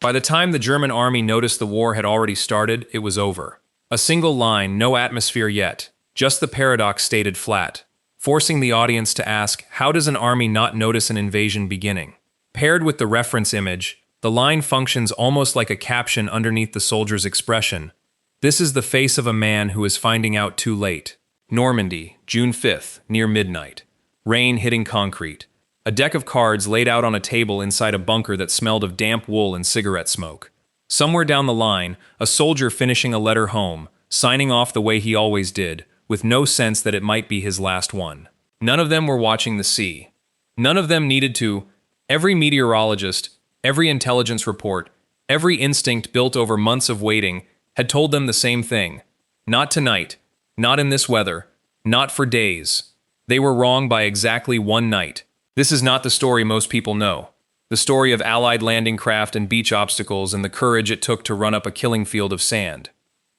By the time the German army noticed the war had already started, it was over. A single line, no atmosphere yet, just the paradox stated flat, forcing the audience to ask, how does an army not notice an invasion beginning? Paired with the reference image, the line functions almost like a caption underneath the soldier's expression. This is the face of a man who is finding out too late. Normandy, June 5th, near midnight. Rain hitting concrete. A deck of cards laid out on a table inside a bunker that smelled of damp wool and cigarette smoke. Somewhere down the line, a soldier finishing a letter home, signing off the way he always did, with no sense that it might be his last one. None of them were watching the sea. None of them needed to. Every meteorologist, every intelligence report, every instinct built over months of waiting had told them the same thing. Not tonight. Not in this weather. Not for days. They were wrong by exactly one night. This is not the story most people know. The story of Allied landing craft and beach obstacles and the courage it took to run up a killing field of sand.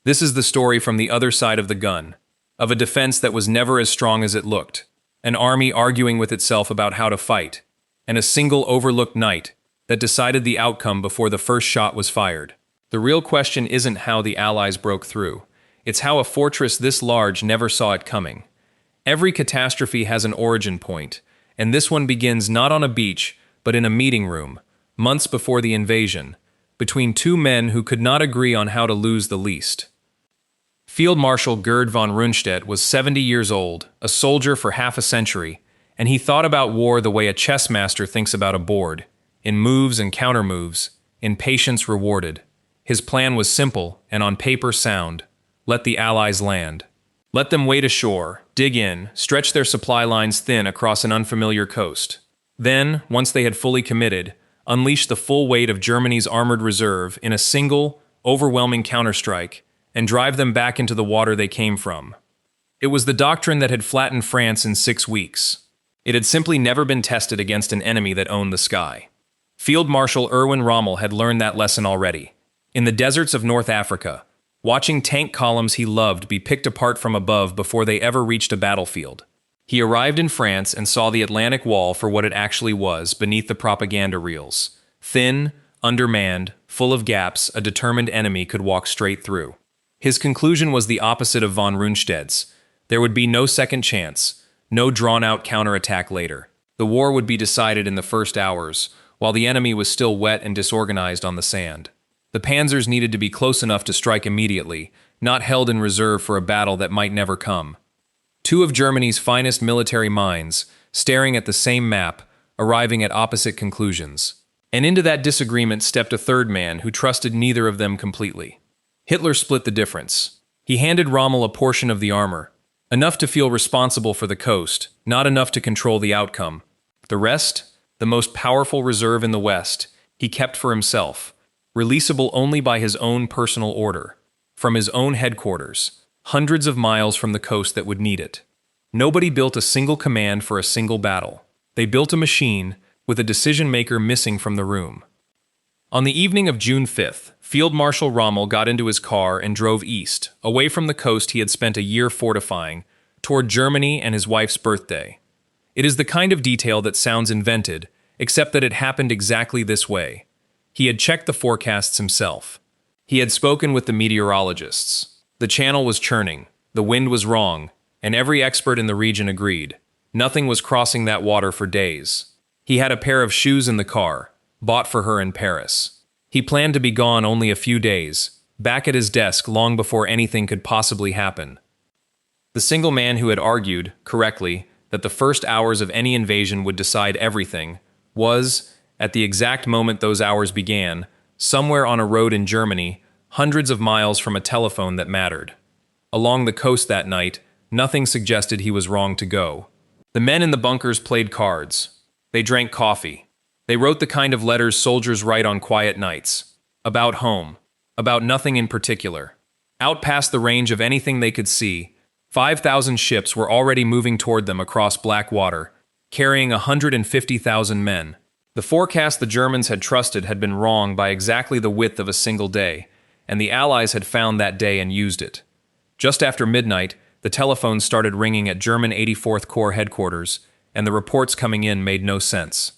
This is the story from the other side of the gun, of a defense that was never as strong as it looked, an army arguing with itself about how to fight, and a single overlooked night that decided the outcome before the first shot was fired. The real question isn't how the Allies broke through. It's how a fortress this large never saw it coming. Every catastrophe has an origin point, and this one begins not on a beach, but in a meeting room, months before the invasion, between two men who could not agree on how to lose the least. Field Marshal Gerd von Rundstedt was 70 years old, a soldier for half a century, and he thought about war the way a chess master thinks about a board, in moves and countermoves, in patience rewarded. His plan was simple and on paper sound. Let the Allies land. Let them wade ashore, dig in, stretch their supply lines thin across an unfamiliar coast. Then, once they had fully committed, unleash the full weight of Germany's armored reserve in a single, overwhelming counterstrike, and drive them back into the water they came from. It was the doctrine that had flattened France in 6 weeks. It had simply never been tested against an enemy that owned the sky. Field Marshal Erwin Rommel had learned that lesson already. In the deserts of North Africa, watching tank columns he loved be picked apart from above before they ever reached a battlefield. He arrived in France and saw the Atlantic Wall for what it actually was beneath the propaganda reels. Thin, undermanned, full of gaps a determined enemy could walk straight through. His conclusion was the opposite of von Rundstedt's. There would be no second chance, no drawn-out counterattack later. The war would be decided in the first hours, while the enemy was still wet and disorganized on the sand. The panzers needed to be close enough to strike immediately, not held in reserve for a battle that might never come. Two of Germany's finest military minds, staring at the same map, arriving at opposite conclusions. And into that disagreement stepped a third man who trusted neither of them completely. Hitler split the difference. He handed Rommel a portion of the armor, enough to feel responsible for the coast, not enough to control the outcome. The rest, the most powerful reserve in the West, he kept for himself, releasable only by his own personal order, from his own headquarters, hundreds of miles from the coast that would need it. Nobody built a single command for a single battle. They built a machine with a decision-maker missing from the room. On the evening of June 5th, Field Marshal Rommel got into his car and drove east, away from the coast he had spent a year fortifying, toward Germany and his wife's birthday. It is the kind of detail that sounds invented, except that it happened exactly this way. He had checked the forecasts himself. He had spoken with the meteorologists. The channel was churning, the wind was wrong, and every expert in the region agreed. Nothing was crossing that water for days. He had a pair of shoes in the car, bought for her in Paris. He planned to be gone only a few days, back at his desk long before anything could possibly happen. The single man who had argued, correctly, that the first hours of any invasion would decide everything, was, at the exact moment those hours began, somewhere on a road in Germany, hundreds of miles from a telephone that mattered. Along the coast that night, nothing suggested he was wrong to go. The men in the bunkers played cards. They drank coffee. They wrote the kind of letters soldiers write on quiet nights. About home. About nothing in particular. Out past the range of anything they could see, 5,000 ships were already moving toward them across black water, carrying 150,000 men. The forecast the Germans had trusted had been wrong by exactly the width of a single day, and the Allies had found that day and used it. Just after midnight, the telephones started ringing at German 84th Corps headquarters, and the reports coming in made no sense.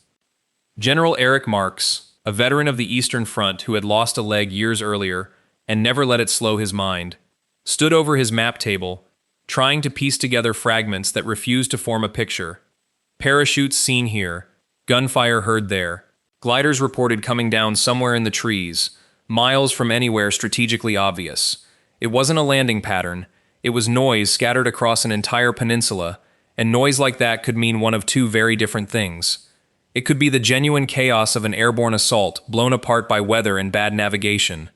General Marcks, a veteran of the Eastern Front who had lost a leg years earlier and never let it slow his mind, stood over his map table, trying to piece together fragments that refused to form a picture. Parachutes seen here, gunfire heard there, gliders reported coming down somewhere in the trees, miles from anywhere strategically obvious. It wasn't a landing pattern, it was noise scattered across an entire peninsula, and noise like that could mean one of two very different things. It could be the genuine chaos of an airborne assault blown apart by weather and bad navigation.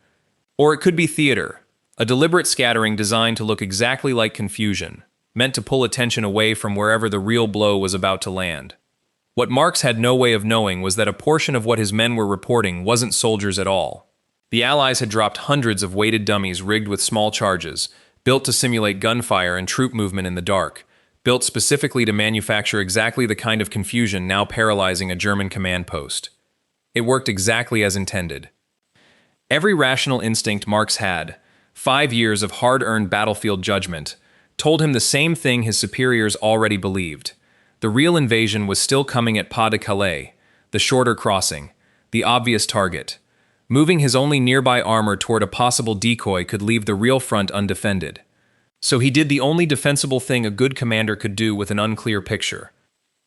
Or it could be theater, a deliberate scattering designed to look exactly like confusion, meant to pull attention away from wherever the real blow was about to land. What Marks had no way of knowing was that a portion of what his men were reporting wasn't soldiers at all. The Allies had dropped hundreds of weighted dummies rigged with small charges, built to simulate gunfire and troop movement in the dark, built specifically to manufacture exactly the kind of confusion now paralyzing a German command post. It worked exactly as intended. Every rational instinct Marks had, 5 years of hard-earned battlefield judgment, told him the same thing his superiors already believed. The real invasion was still coming at Pas de Calais, the shorter crossing, the obvious target. Moving his only nearby armor toward a possible decoy could leave the real front undefended. So he did the only defensible thing a good commander could do with an unclear picture.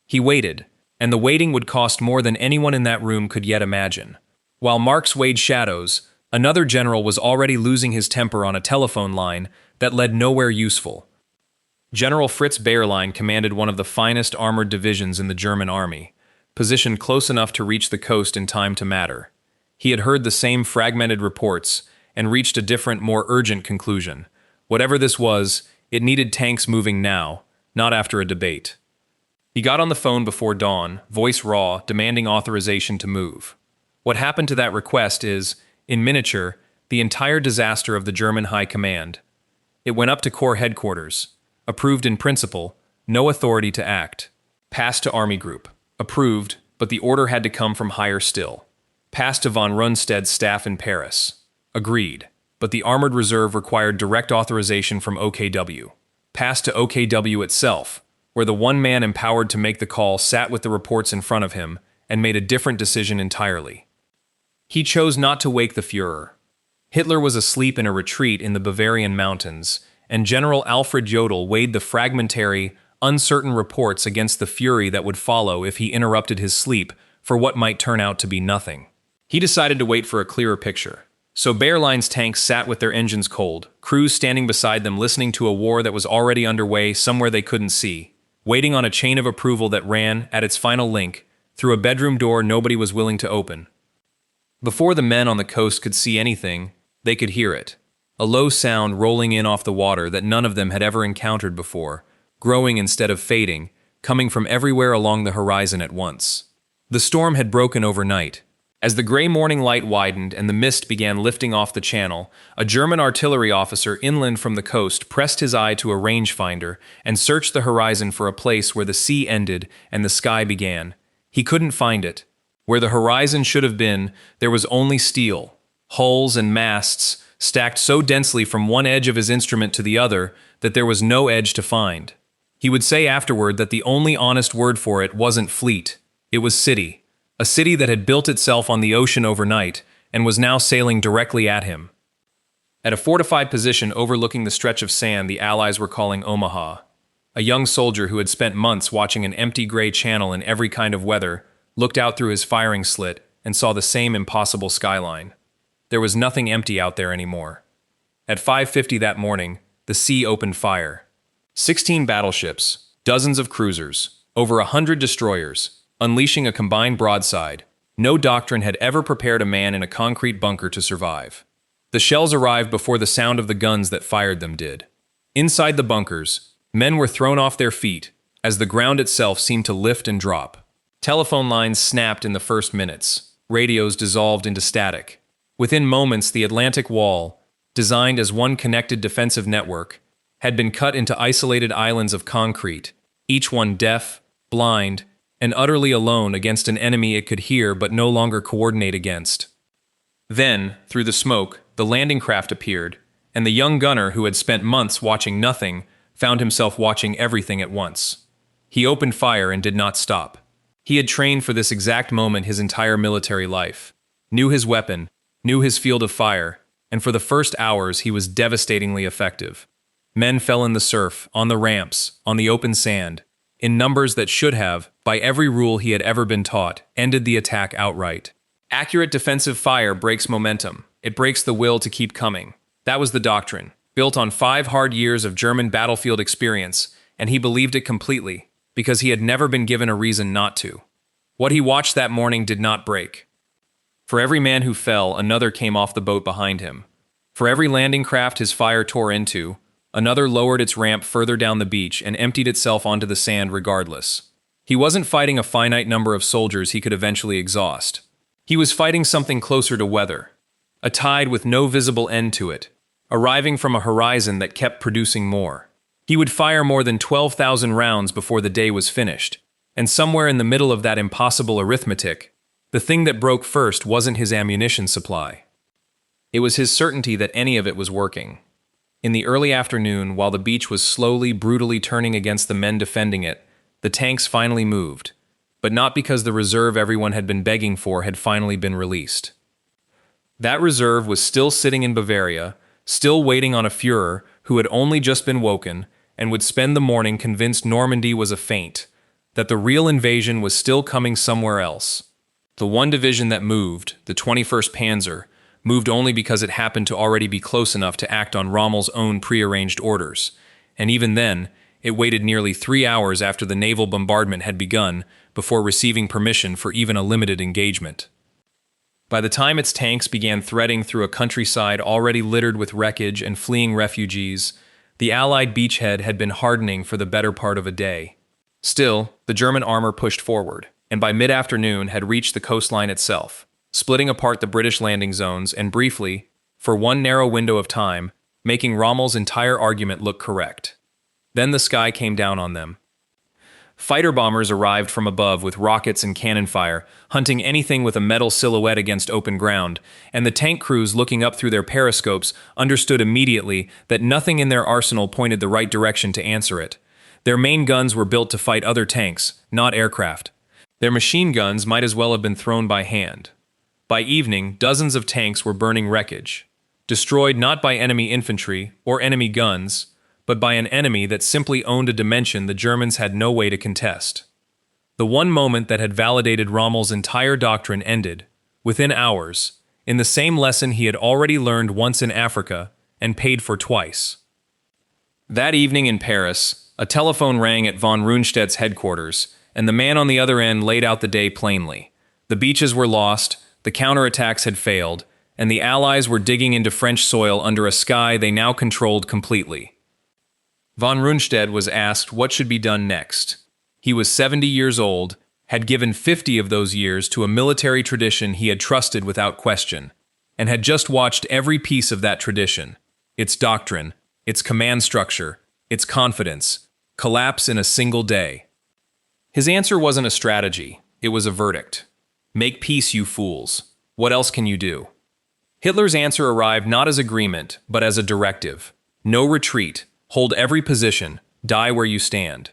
He waited, and the waiting would cost more than anyone in that room could yet imagine. While Marks weighed shadows, another general was already losing his temper on a telephone line that led nowhere useful. General Fritz Bayerlein commanded one of the finest armored divisions in the German army, positioned close enough to reach the coast in time to matter. He had heard the same fragmented reports and reached a different, more urgent conclusion. Whatever this was, it needed tanks moving now, not after a debate. He got on the phone before dawn, voice raw, demanding authorization to move. What happened to that request is, in miniature, the entire disaster of the German High Command. It went up to Corps headquarters. Approved in principle, no authority to act. Passed to Army Group. Approved, but the order had to come from higher still. Passed to von Rundstedt's staff in Paris. Agreed, but the Armored Reserve required direct authorization from OKW. Passed to OKW itself, where the one man empowered to make the call sat with the reports in front of him and made a different decision entirely. He chose not to wake the Führer. Hitler was asleep in a retreat in the Bavarian mountains, and General Alfred Jodl weighed the fragmentary, uncertain reports against the fury that would follow if he interrupted his sleep for what might turn out to be nothing. He decided to wait for a clearer picture. So Bayerlein's tanks sat with their engines cold, crews standing beside them listening to a war that was already underway somewhere they couldn't see, waiting on a chain of approval that ran, at its final link, through a bedroom door nobody was willing to open. Before the men on the coast could see anything, they could hear it. A low sound rolling in off the water that none of them had ever encountered before, growing instead of fading, coming from everywhere along the horizon at once. The storm had broken overnight. As the gray morning light widened and the mist began lifting off the channel, a German artillery officer inland from the coast pressed his eye to a rangefinder and searched the horizon for a place where the sea ended and the sky began. He couldn't find it. Where the horizon should have been, there was only steel, hulls and masts stacked so densely from one edge of his instrument to the other that there was no edge to find. He would say afterward that the only honest word for it wasn't fleet, it was city. A city that had built itself on the ocean overnight and was now sailing directly at him. At a fortified position overlooking the stretch of sand the Allies were calling Omaha, a young soldier who had spent months watching an empty gray channel in every kind of weather looked out through his firing slit and saw the same impossible skyline. There was nothing empty out there anymore. At 5:50 that morning, the sea opened fire. 16 battleships, dozens of cruisers, over 100 destroyers, unleashing a combined broadside. No doctrine had ever prepared a man in a concrete bunker to survive. The shells arrived before the sound of the guns that fired them did. Inside the bunkers, men were thrown off their feet as the ground itself seemed to lift and drop. Telephone lines snapped in the first minutes. Radios dissolved into static. Within moments, the Atlantic Wall, designed as one connected defensive network, had been cut into isolated islands of concrete, each one deaf, blind, and utterly alone against an enemy it could hear but no longer coordinate against. Then, through the smoke, the landing craft appeared, and the young gunner who had spent months watching nothing found himself watching everything at once. He opened fire and did not stop. He had trained for this exact moment his entire military life. knew his weapon, knew his field of fire, and for the first hours he was devastatingly effective. Men fell in the surf, on the ramps, on the open sand, in numbers that should have, by every rule he had ever been taught, ended the attack outright. Accurate defensive fire breaks momentum. It breaks the will to keep coming. That was the doctrine, built on 5 hard years of German battlefield experience, and he believed it completely, because he had never been given a reason not to. What he watched that morning did not break. For every man who fell, another came off the boat behind him. For every landing craft his fire tore into, another lowered its ramp further down the beach and emptied itself onto the sand regardless. He wasn't fighting a finite number of soldiers he could eventually exhaust. He was fighting something closer to weather, a tide with no visible end to it, arriving from a horizon that kept producing more. He would fire more than 12,000 rounds before the day was finished, and somewhere in the middle of that impossible arithmetic, the thing that broke first wasn't his ammunition supply. It was his certainty that any of it was working. In the early afternoon, while the beach was slowly, brutally turning against the men defending it, the tanks finally moved, but not because the reserve everyone had been begging for had finally been released. That reserve was still sitting in Bavaria, still waiting on a Führer who had only just been woken and would spend the morning convinced Normandy was a feint, that the real invasion was still coming somewhere else. The one division that moved, the 21st Panzer, moved only because it happened to already be close enough to act on Rommel's own prearranged orders, and even then, it waited nearly 3 hours after the naval bombardment had begun before receiving permission for even a limited engagement. By the time its tanks began threading through a countryside already littered with wreckage and fleeing refugees, the Allied beachhead had been hardening for the better part of a day. Still, the German armor pushed forward, and by mid-afternoon had reached the coastline itself, splitting apart the British landing zones and briefly, for one narrow window of time, making Rommel's entire argument look correct. Then the sky came down on them. Fighter bombers arrived from above with rockets and cannon fire, hunting anything with a metal silhouette against open ground, and the tank crews looking up through their periscopes understood immediately that nothing in their arsenal pointed the right direction to answer it. Their main guns were built to fight other tanks, not aircraft. Their machine guns might as well have been thrown by hand. By evening, dozens of tanks were burning wreckage, destroyed not by enemy infantry or enemy guns, but by an enemy that simply owned a dimension the Germans had no way to contest. The one moment that had validated Rommel's entire doctrine ended, within hours, in the same lesson he had already learned once in Africa and paid for twice. That evening in Paris, a telephone rang at von Rundstedt's headquarters, and the man on the other end laid out the day plainly. The beaches were lost, the counterattacks had failed, and the Allies were digging into French soil under a sky they now controlled completely. Von Rundstedt was asked what should be done next. He was 70 years old, had given 50 of those years to a military tradition he had trusted without question, and had just watched every piece of that tradition, its doctrine, its command structure, its confidence, collapse in a single day. His answer wasn't a strategy, it was a verdict. Make peace, you fools. What else can you do? Hitler's answer arrived not as agreement, but as a directive. No retreat. Hold every position, die where you stand.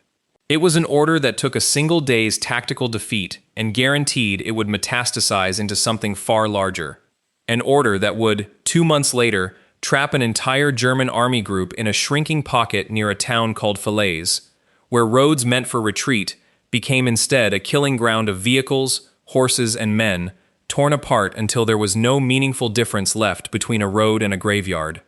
It was an order that took a single day's tactical defeat and guaranteed it would metastasize into something far larger. An order that would, 2 months later, trap an entire German army group in a shrinking pocket near a town called Falaise, where roads meant for retreat became instead a killing ground of vehicles, horses, and men, torn apart until there was no meaningful difference left between a road and a graveyard.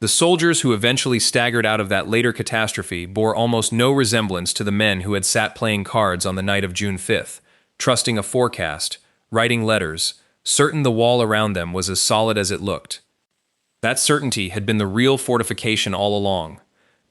The soldiers who eventually staggered out of that later catastrophe bore almost no resemblance to the men who had sat playing cards on the night of June 5th, trusting a forecast, writing letters, certain the wall around them was as solid as it looked. That certainty had been the real fortification all along.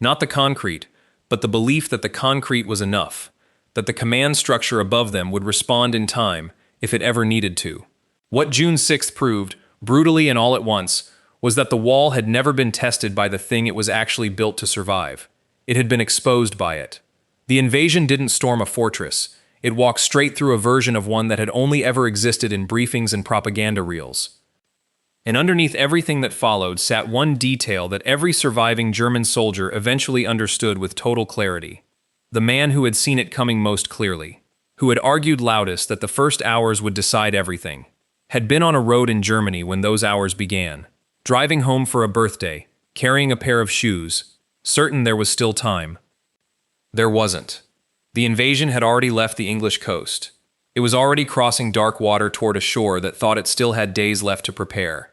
Not the concrete, but the belief that the concrete was enough, that the command structure above them would respond in time if it ever needed to. What June 6th proved, brutally and all at once, was that the wall had never been tested by the thing it was actually built to survive. It had been exposed by it. The invasion didn't storm a fortress. It walked straight through a version of one that had only ever existed in briefings and propaganda reels. And underneath everything that followed sat one detail that every surviving German soldier eventually understood with total clarity. The man who had seen it coming most clearly, who had argued loudest that the first hours would decide everything. had been on a road in Germany when those hours began, driving home for a birthday, carrying a pair of shoes, certain there was still time. There wasn't. The invasion had already left the English coast. It was already crossing dark water toward a shore that thought it still had days left to prepare.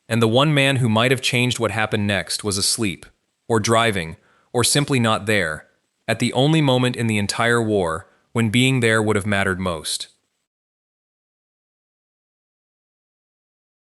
And the one man who might have changed what happened next was asleep, or driving, or simply not there, at the only moment in the entire war when being there would have mattered most.